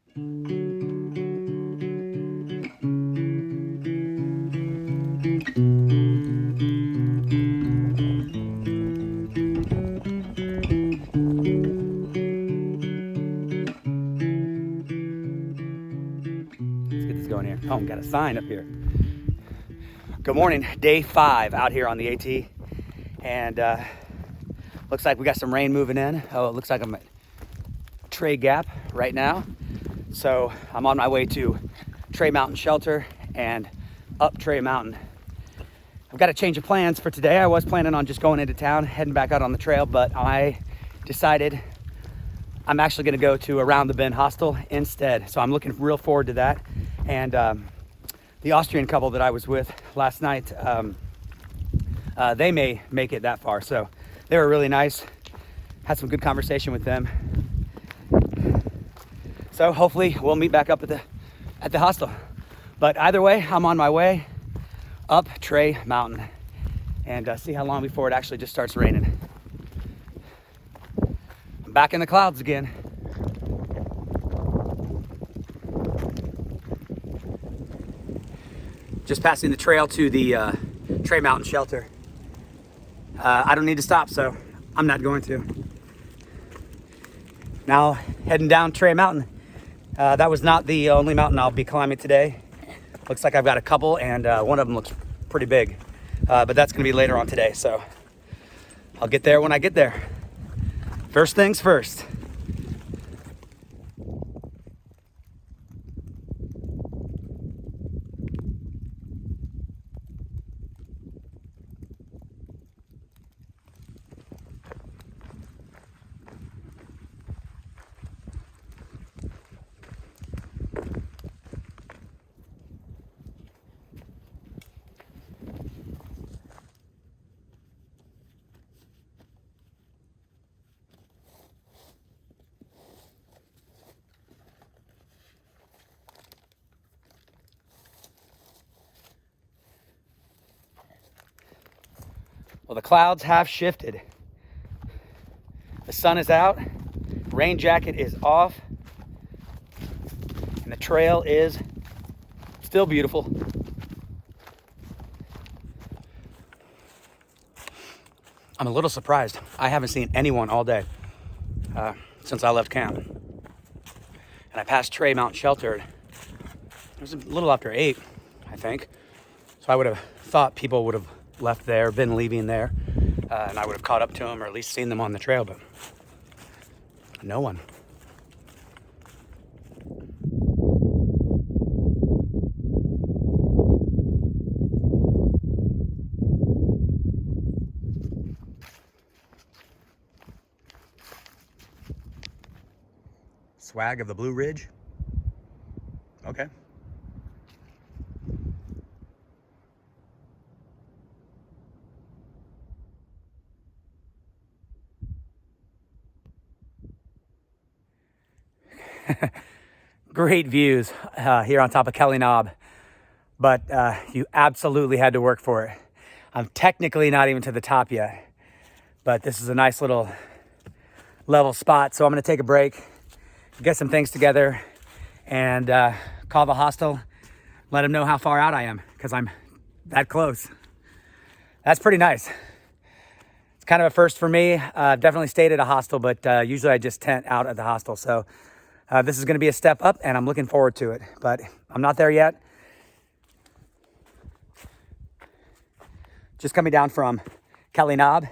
Let's get this going here. Oh, we got a sign up here. Good morning, day 5 out here on the AT. And looks like we got some rain moving in. Oh, it looks like I'm at Trey Gap right now. So I'm on my way to Trey Mountain Shelter and up Trey Mountain. I've got a change of plans for today. I was planning on just going into town, heading back out on the trail, but I decided I'm actually gonna go to Around the Bend Hostel instead. So I'm looking real forward to that. And the Austrian couple that I was with last night, they may make it that far. So they were really nice. Had some good conversation with them. So hopefully we'll meet back up at the hostel. But either way, I'm on my way up Trey Mountain and see how long before it actually just starts raining. I'm back in the clouds again. Just passing the trail to the Trey Mountain Shelter. I don't need to stop, so I'm not going to. Now heading down Trey Mountain. That was not the only mountain I'll be climbing today. Looks like I've got a couple, and one of them looks pretty big. But that's gonna be later on today, so I'll get there when I get there. First things first. Well, the clouds have shifted. The sun is out, rain jacket is off, and the trail is still beautiful. I'm a little surprised. I haven't seen anyone all day since I left camp. And I passed Trey Mountain Shelter. It was a little after 8, I think. So I would have thought people would have left there, been leaving there, and I would have caught up to them or at least seen them on the trail, but no one. Swag of the Blue Ridge. Okay. Great views here on top of Kelly Knob, but you absolutely had to work for it. I'm technically not even to the top yet, but this is a nice little level spot. So I'm gonna take a break, get some things together, and call the hostel, let them know how far out I am, because I'm that close. That's pretty nice. It's kind of a first for me. I've definitely stayed at a hostel, but usually I just tent out at the hostel. So this is gonna be a step up, and I'm looking forward to it, but I'm not there yet. Just coming down from Kelly Knob.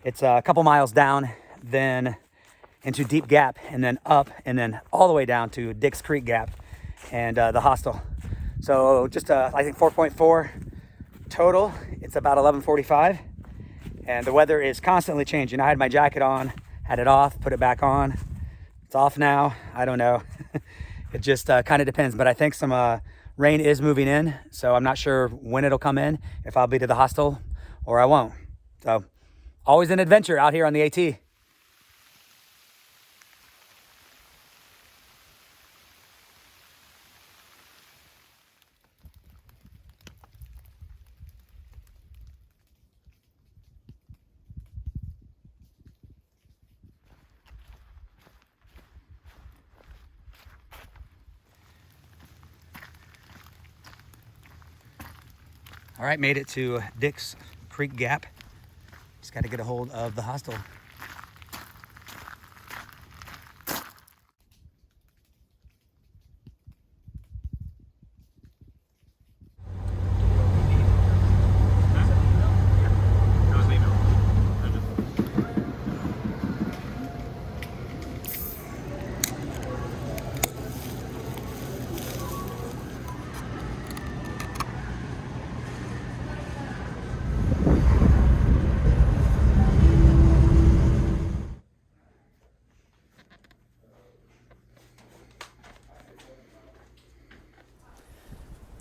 It's a couple miles down, then into Deep Gap, and then up, and then all the way down to Dix Creek Gap and the hostel. So just I think 4.4 total. It's about 11:45, and the weather is constantly changing. I had my jacket on, had it off, put it back on. It's off now. I don't know. It just kind of depends, but I think some rain is moving in, so I'm not sure when it'll come in, if I'll be to the hostel or I won't. So always an adventure out here on the AT. All right, made it to Dick's Creek Gap. Just got to get a hold of the hostel.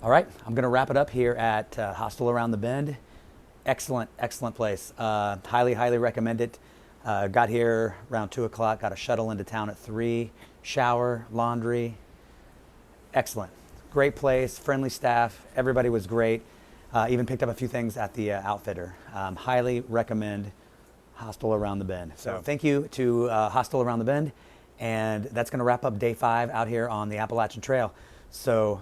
All right, I'm gonna wrap it up here at Hostel Around the Bend. Excellent, excellent place. Highly, highly recommend it. Got here around 2 o'clock, got a shuttle into town at 3, shower, laundry. Excellent. Great place, friendly staff, everybody was great. Even picked up a few things at the outfitter. Highly recommend Hostel Around the Bend. So thank you to Hostel Around the Bend, and that's gonna wrap up day 5 out here on the Appalachian Trail. So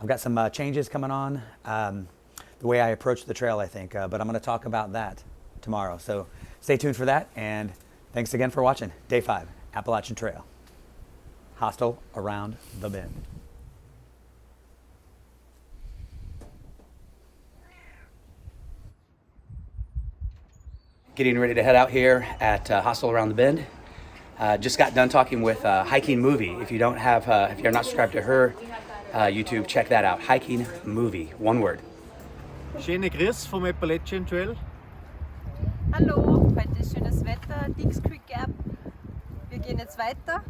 I've got some changes coming on, the way I approach the trail, I think, but I'm going to talk about that tomorrow. So stay tuned for that, and thanks again for watching Day 5, Appalachian Trail, Hostel Around the Bend. Getting ready to head out here at Hostel Around the Bend. Just got done talking with Hiking Movie. If you don't have, if you're not subscribed to her YouTube, check that out. Hiking Movie, one word. Schöne Grüß vom Appalachian Trail. Hallo, heute ist schönes Wetter, Dick's Creek Gap. Wir gehen jetzt weiter.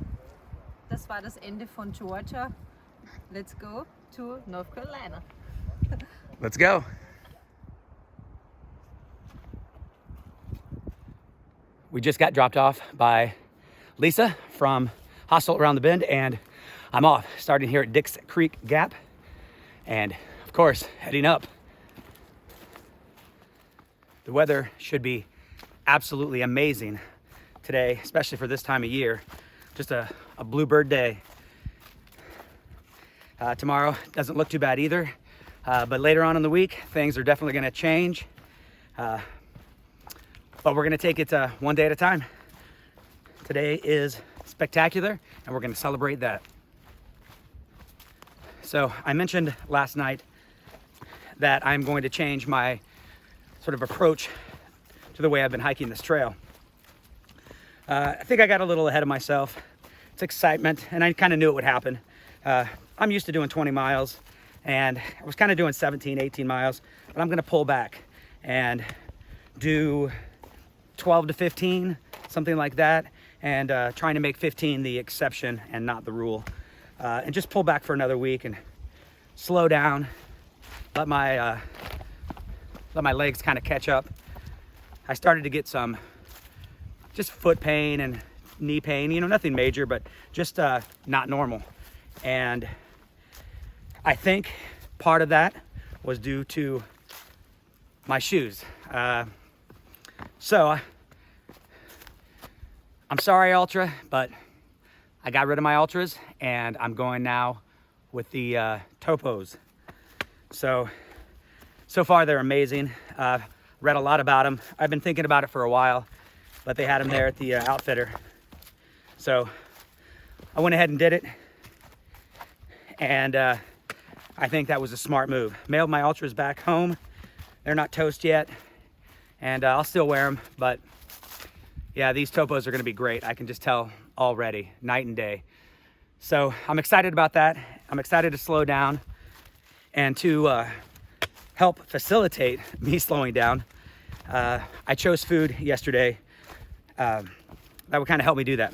Das war das Ende von Georgia. Let's go to North Carolina. Let's go. We just got dropped off by Lisa from Hostel Around the Bend, and I'm off, starting here at Dick's Creek Gap, and of course, heading up. The weather should be absolutely amazing today, especially for this time of year. Just a bluebird day. Tomorrow doesn't look too bad either, but later on in the week, things are definitely gonna change. But we're gonna take it one day at a time. Today is spectacular, and we're gonna celebrate that. So I mentioned last night that I'm going to change my sort of approach to the way I've been hiking this trail. I think I got a little ahead of myself. It's excitement, and I kind of knew it would happen. I'm used to doing 20 miles, and I was kind of doing 17, 18 miles, but I'm gonna pull back and do 12 to 15, something like that, and trying to make 15 the exception and not the rule. And just pull back for another week and slow down, let my legs kind of catch up. I started to get some just foot pain and knee pain, you know, nothing major, but just not normal. And I think part of that was due to my shoes. So I'm sorry, Ultra, but I got rid of my Ultras, and I'm going now with the Topos. So far they're amazing. Read a lot about them. I've been thinking about it for a while, but they had them there at the outfitter. So I went ahead and did it, and I think that was a smart move. Mailed my Ultras back home. They're not toast yet, and I'll still wear them, but yeah, these Topos are gonna be great. I can just tell already, night and day. So I'm excited about that. I'm excited to slow down, and to help facilitate me slowing down, I chose food yesterday that would kind of help me do that.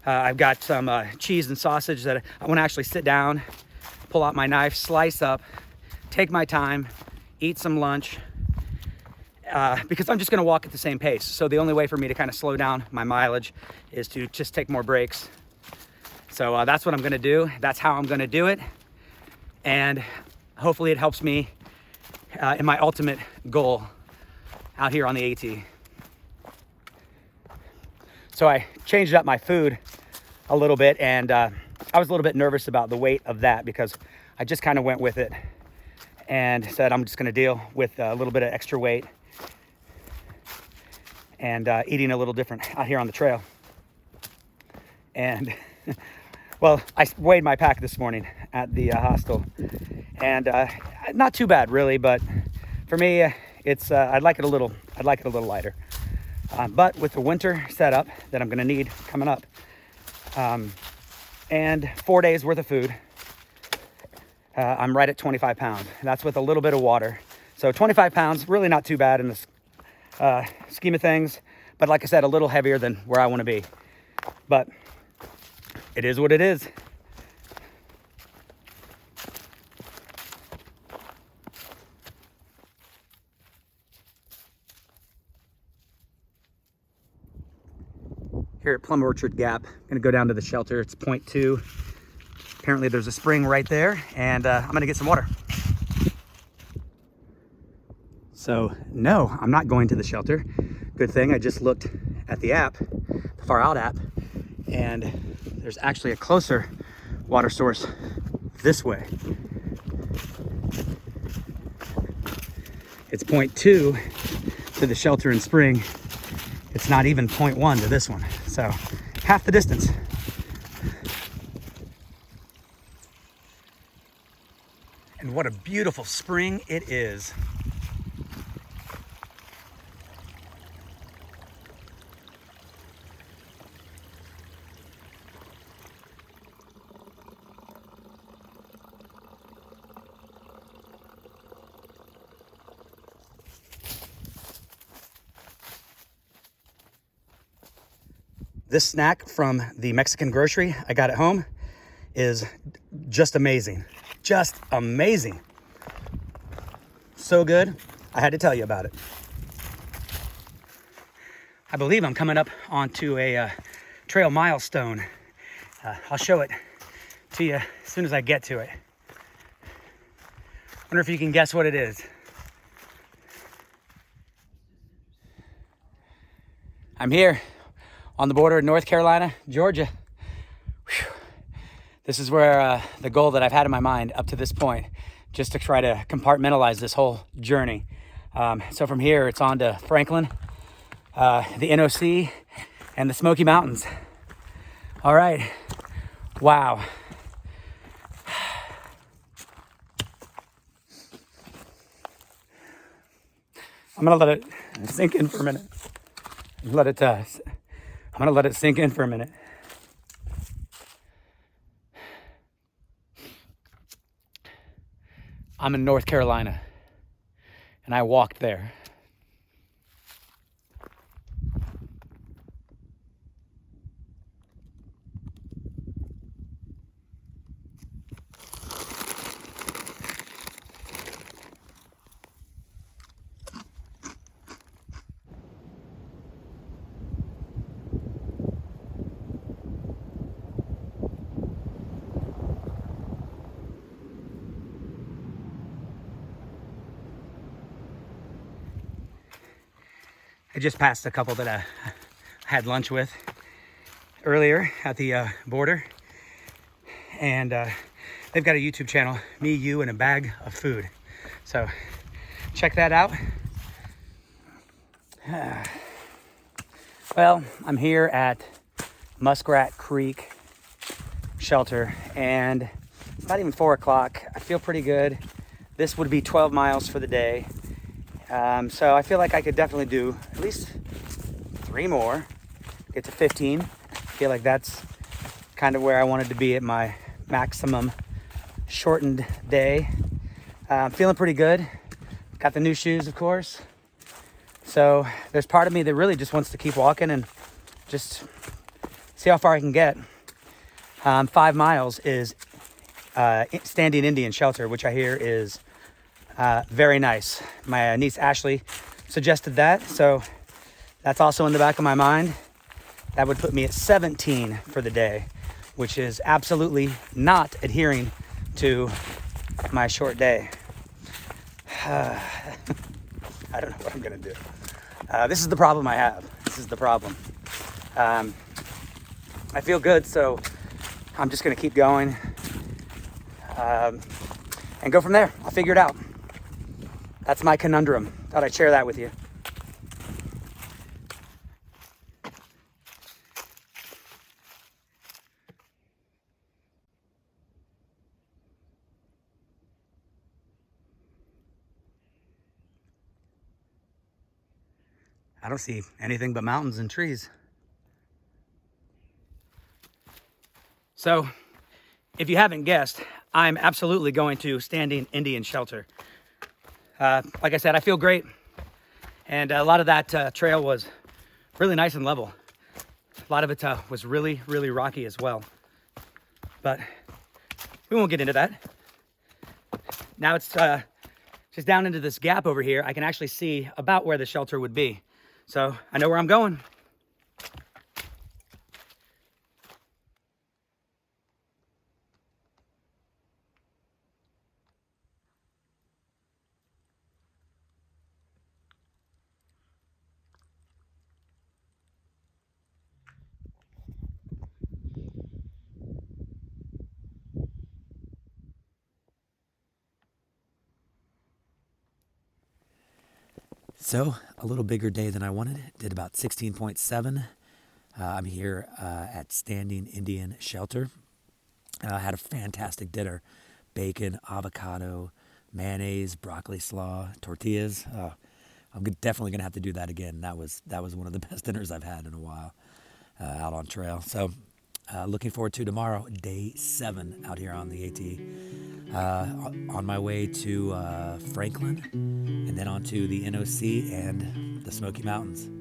I've got some cheese and sausage that I want to actually sit down, pull out my knife, slice up, take my time, eat some lunch, because I'm just going to walk at the same pace. So the only way for me to kind of slow down my mileage is to just take more breaks. So that's what I'm going to do. That's how I'm going to do it. And hopefully it helps me in my ultimate goal out here on the AT. So I changed up my food a little bit, and I was a little bit nervous about the weight of that because I just kind of went with it. and said I'm just gonna deal with a little bit of extra weight and eating a little different out here on the trail. And well, I weighed my pack this morning at the hostel, and not too bad really, but for me, it's I'd like it a little lighter. But with the winter setup that I'm gonna need coming up, and 4 days worth of food, I'm right at 25 pounds. That's with a little bit of water. So 25 pounds, really not too bad in the scheme of things. But like I said, a little heavier than where I want to be. But it is what it is. Here at Plum Orchard Gap, I'm gonna go down to the shelter. It's point 2. Apparently there's a spring right there, and I'm gonna get some water. So no, I'm not going to the shelter. Good thing I just looked at the app, the Far Out app, and there's actually a closer water source this way. It's point 2 to the shelter and spring. It's not even point 1 to this one. So half the distance. And what a beautiful spring it is. This snack from the Mexican grocery I got at home is just amazing. Just amazing. So good, I had to tell you about it. I believe I'm coming up onto a trail milestone. I'll show it to you as soon as I get to it. Wonder if you can guess what it is. I'm here on the border of North Carolina, Georgia. Whew. This is where the goal that I've had in my mind up to this point, just to try to compartmentalize this whole journey. So from here, it's on to Franklin, the NOC, and the Smoky Mountains. All right, wow. I'm gonna let it sink in for a minute. I'm gonna let it sink in for a minute. I'm in North Carolina, and I walked there. I just passed a couple that I had lunch with earlier at the border, and they've got a YouTube channel, Me, You, and a Bag of Food. So check that out. Well, I'm here at Muskrat Creek Shelter, and it's not even 4 o'clock. I feel pretty good. This would be 12 miles for the day. So I feel like I could definitely do at least 3 more, get to 15. I feel like that's kind of where I wanted to be at my maximum shortened day. Feeling pretty good. Got the new shoes, of course. So there's part of me that really just wants to keep walking and just see how far I can get. 5 miles is Standing Indian Shelter, which I hear is very nice. My niece Ashley suggested that, so that's also in the back of my mind. That would put me at 17 for the day, which is absolutely not adhering to my short day. I don't know what I'm gonna do. This is the problem I have. This is the problem. I feel good, so I'm just gonna keep going and go from there. I'll figure it out. That's my conundrum. Thought I'd share that with you. I don't see anything but mountains and trees. So, if you haven't guessed, I'm absolutely going to Standing Indian Shelter. Like I said, I feel great. And a lot of that trail was really nice and level. A lot of it was really, really rocky as well. But we won't get into that. Now it's just down into this gap over here. I can actually see about where the shelter would be. So I know where I'm going. So, a little bigger day than I wanted. Did about 16.7. I'm here at Standing Indian Shelter. Had a fantastic dinner. Bacon, avocado, mayonnaise, broccoli slaw, tortillas. I'm definitely going to have to do that again. That was one of the best dinners I've had in a while out on trail. So, looking forward to tomorrow, day 7 out here on the AT. On my way to Franklin, and then on to the NOC and the Smoky Mountains.